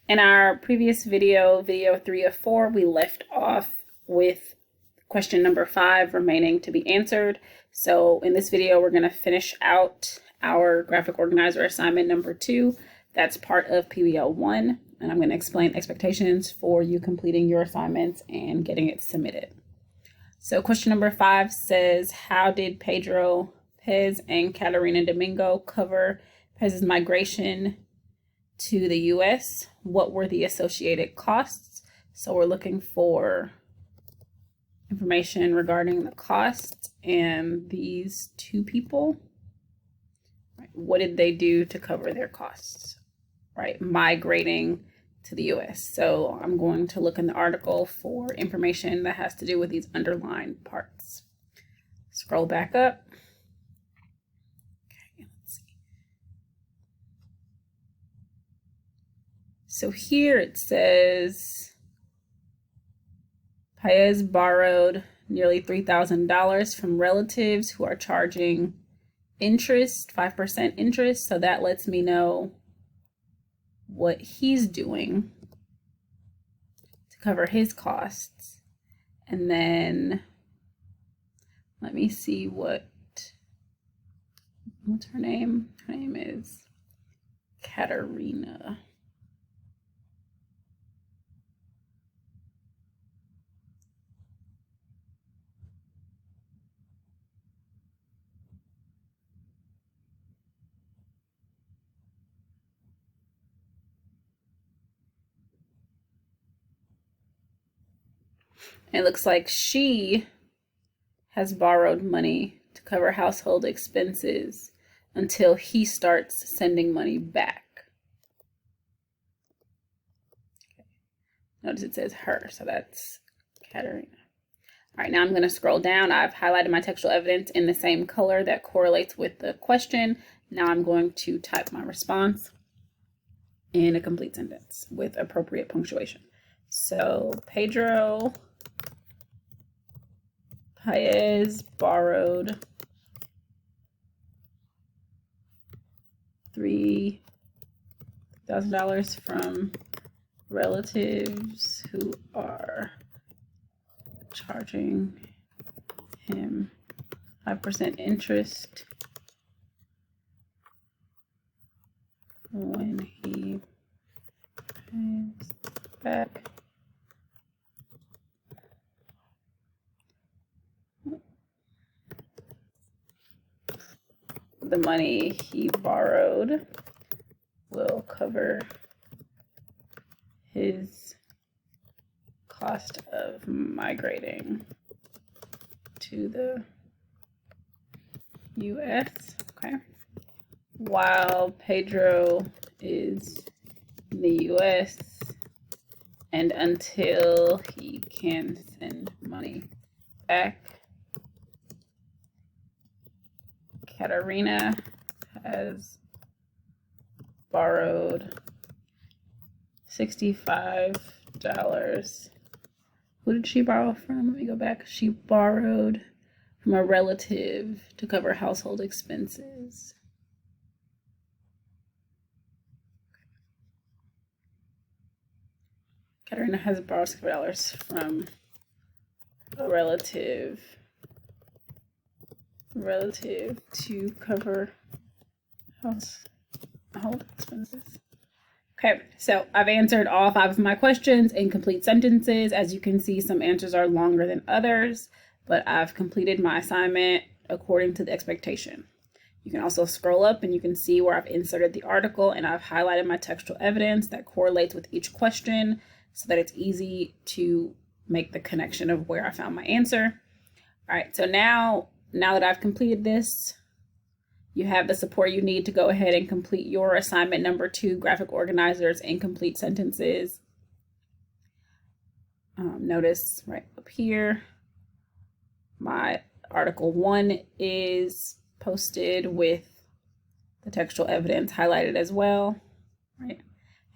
In our previous video, video 3 of 4, we left off with question number 5 remaining to be answered. So in this video, we're going to finish out our graphic organizer assignment number 2. That's part of PBL 1, and I'm going to explain expectations for you completing your assignments and getting it submitted. So question number 5 says, how did Pedro Pez and Caterina Domingo cover Pez's migration to the US? What were the associated costs? So we're looking for information regarding the costs and these two people. Right. What did they do to cover their costs? Right, migrating to the US. So I'm going to look in the article for information that has to do with these underlined parts. Scroll back up. So here it says Paez borrowed nearly $3,000 from relatives who are charging interest, 5% interest. So that lets me know what he's doing to cover his costs. And then let me see what's her name? Her name is Caterina. It looks like she has borrowed money to cover household expenses until he starts sending money back. Okay. Notice it says her, so that's Caterina. All right, now I'm going to scroll down. I've highlighted my textual evidence in the same color that correlates with the question. Now I'm going to type my response in a complete sentence with appropriate punctuation. So Pedro Paez borrowed $3,000 from relatives who are charging him 5% interest when he pays back. The money he borrowed will cover his cost of migrating to the US. Okay. While Pedro is in the US and until he can send money back, Caterina has borrowed $65. Who did she borrow from? Let me go back. She borrowed from a relative to cover household expenses. Caterina has borrowed $65 from a relative to cover household expenses. Okay, so I've answered all 5 of my questions in complete sentences. As you can see, some answers are longer than others, but I've completed my assignment according to the expectation. You can also scroll up and you can see where I've inserted the article and I've highlighted my textual evidence that correlates with each question so that it's easy to make the connection of where I found my answer. All right, so now that I've completed this, you have the support you need to go ahead and complete your assignment number 2, graphic organizers and complete sentences. Notice right up here, my article 1 is posted with the textual evidence highlighted as well, right?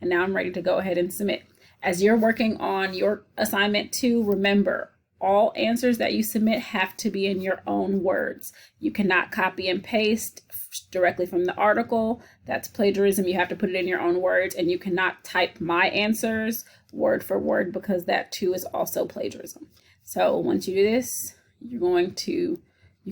And now I'm ready to go ahead and submit. As you're working on your assignment 2, remember, all answers that you submit have to be in your own words. You cannot copy and paste directly from the article. That's plagiarism. You have to put it in your own words, and you cannot type my answers word for word, because that too is also plagiarism. So once you do this, you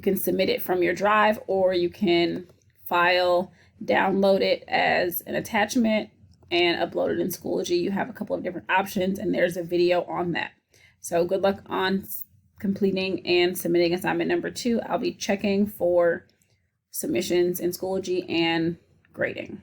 can submit it from your drive, or you can file, download it as an attachment, and upload it in Schoology. You have a couple of different options, and there's a video on that. So good luck on completing and submitting assignment number 2. I'll be checking for submissions in Schoology and grading.